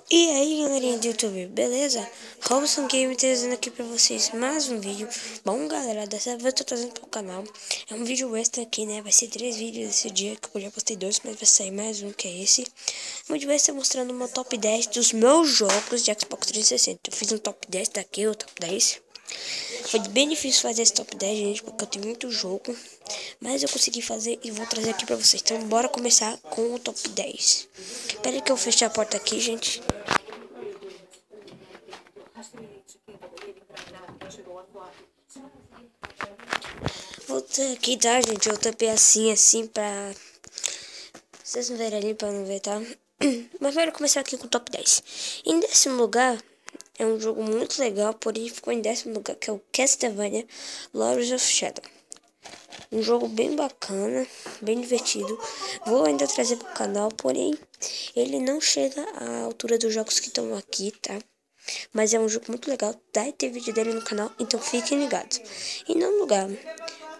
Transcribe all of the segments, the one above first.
E aí, galerinha do YouTube, beleza? Robson Game trazendo aqui pra vocês mais um vídeo. Bom, galera, dessa vez eu tô trazendo pro canal. É um vídeo extra aqui, né? Vai ser 3 vídeos esse dia, que eu já postei 2, mas vai sair mais um, que é esse. Um vídeo extra mostrando o meu top 10 dos meus jogos de Xbox 360. Eu fiz um top 10, tá aqui o top 10. Foi bem difícil fazer esse top 10, gente, porque eu tenho muito jogo. Mas eu consegui fazer e vou trazer aqui pra vocês. Então, bora começar com o top 10. Espera que eu feche a porta aqui, gente. Vou ter aqui, tá, gente? Eu tampei assim, pra vocês não verem ali, pra não ver, tá? Mas bora começar aqui com o top 10. Em 10º lugar, é um jogo muito legal, porém ficou em 10º lugar, que é o Castlevania Lords of Shadow. Um jogo bem bacana, bem divertido. Vou ainda trazer pro canal, porém ele não chega à altura dos jogos que estão aqui, tá? Mas é um jogo muito legal, vai ter vídeo dele no canal, então fiquem ligados. Em nono lugar,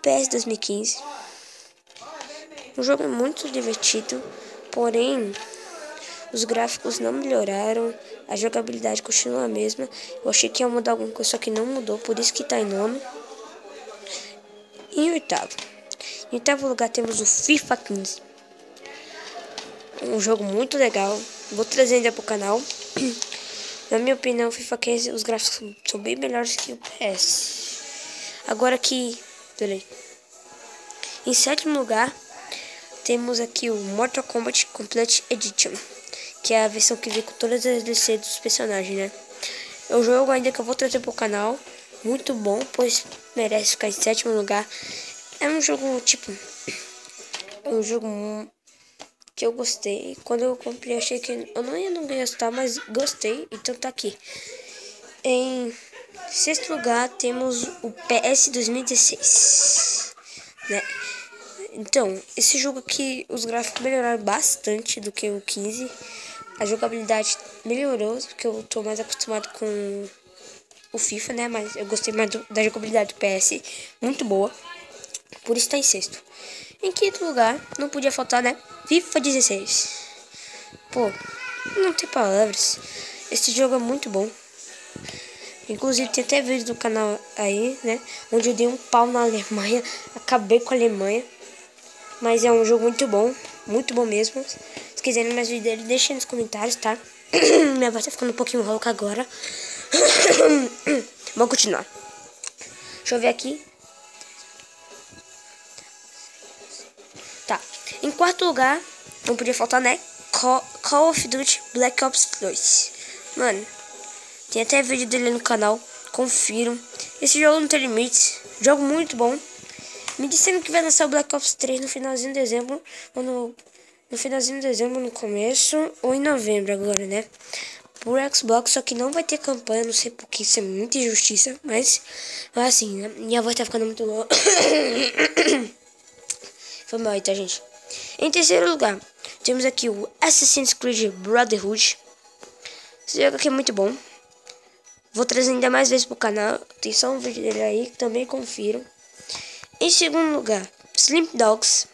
PS 2015. O jogo é muito divertido, porém os gráficos não melhoraram, a jogabilidade continua a mesma. Eu achei que ia mudar alguma coisa, só que não mudou, por isso que tá em nono. Em oitavo. Em oitavo lugar temos o FIFA 15. Um jogo muito legal, vou trazer ainda pro canal. Na minha opinião, o FIFA 15, os gráficos são bem melhores que o PS. Agora aqui, peraí. Em sétimo lugar, temos aqui o Mortal Kombat Complete Edition, que é a versão que vem com todas as DLCs dos personagens, né? É um jogo ainda que eu vou trazer pro canal, muito bom, pois merece ficar em sétimo lugar. É um jogo, tipo, é um jogo que eu gostei. Quando eu comprei, achei que eu não ia não gostar, mas gostei, então tá aqui. Em sexto lugar, temos o PS 2016, né? Então, esse jogo aqui, os gráficos melhoraram bastante do que o 15. A jogabilidade melhorou, porque eu tô mais acostumado com o FIFA, né? Mas eu gostei mais da jogabilidade do PS, muito boa. Por isso tá em sexto. Em quinto lugar, não podia faltar, né? FIFA 16. Pô, não tem palavras. Esse jogo é muito bom. Inclusive tem até vídeo do canal aí, né? Onde eu dei um pau na Alemanha. Acabei com a Alemanha. Mas é um jogo muito bom mesmo. Se quiserem mais vídeo dele, deixem nos comentários, tá? Minha voz tá ficando um pouquinho rouca agora. Vamos continuar. Deixa eu ver aqui. Tá. Em quarto lugar, não podia faltar, né? Call of Duty Black Ops 2. Mano, tem até vídeo dele no canal. Confiram. Esse jogo não tem limites. Jogo muito bom. Me disseram que vai lançar o Black Ops 3 no finalzinho de dezembro. Ou no finalzinho de dezembro, no começo. Ou em novembro agora, né? Por Xbox, só que não vai ter campanha. Não sei porque, isso é muita injustiça. Mas assim, né? Minha voz tá ficando muito louca. Foi mal aí, tá, gente? Em terceiro lugar, temos aqui o Assassin's Creed Brotherhood. Esse jogo aqui é muito bom. Vou trazer ainda mais vezes pro canal. Tem só um vídeo dele aí, que também confiram. Em segundo lugar, Sleep Dogs.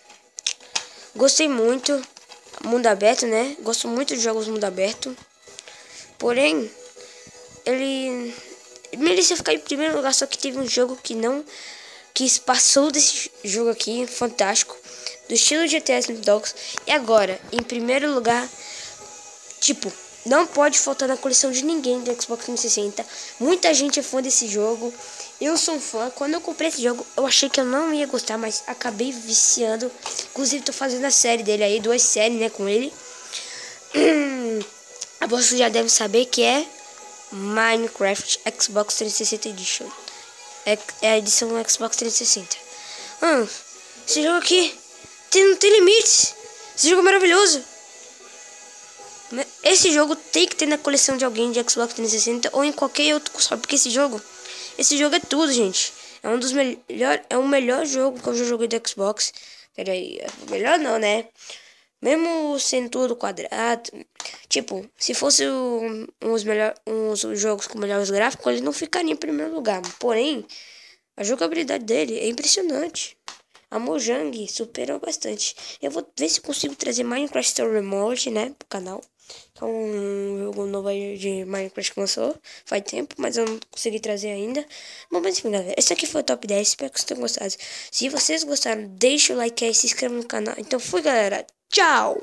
Gostei muito. Mundo aberto, né? Gosto muito de jogos mundo aberto. Porém, ele merecia ficar em primeiro lugar, só que teve um jogo que não... que passou desse jogo aqui, fantástico. Do estilo GTA Sleep Dogs. E agora, em primeiro lugar, tipo... não pode faltar na coleção de ninguém do Xbox 360. Muita gente é fã desse jogo. Eu sou um fã. Quando eu comprei esse jogo, eu achei que eu não ia gostar, mas acabei viciando. Inclusive, tô fazendo a série dele aí, 2 séries, né, com ele. A você já deve saber que é Minecraft Xbox 360 Edition. É a edição do Xbox 360. Esse jogo aqui não tem limites. Esse jogo é maravilhoso. Esse jogo tem que ter na coleção de alguém de Xbox 360 ou em qualquer outro console, porque esse jogo é tudo, gente. É um dos melhores, é o melhor jogo que eu já joguei do Xbox. Pera aí, melhor não, né? Mesmo sendo tudo quadrado, tipo, se fosse uns jogos com melhores gráficos, ele não ficaria em primeiro lugar. Porém, a jogabilidade dele é impressionante. a Mojang superou bastante. Eu vou ver se consigo trazer Minecraft Story Mode, né, pro canal. Que é um jogo novo aí de Minecraft que lançou faz tempo, mas eu não consegui trazer ainda. Bom, mas enfim, galera, esse aqui foi o top 10, espero que vocês tenham gostado. Se vocês gostaram, deixa o like aí, se inscreva no canal. Então fui, galera, tchau!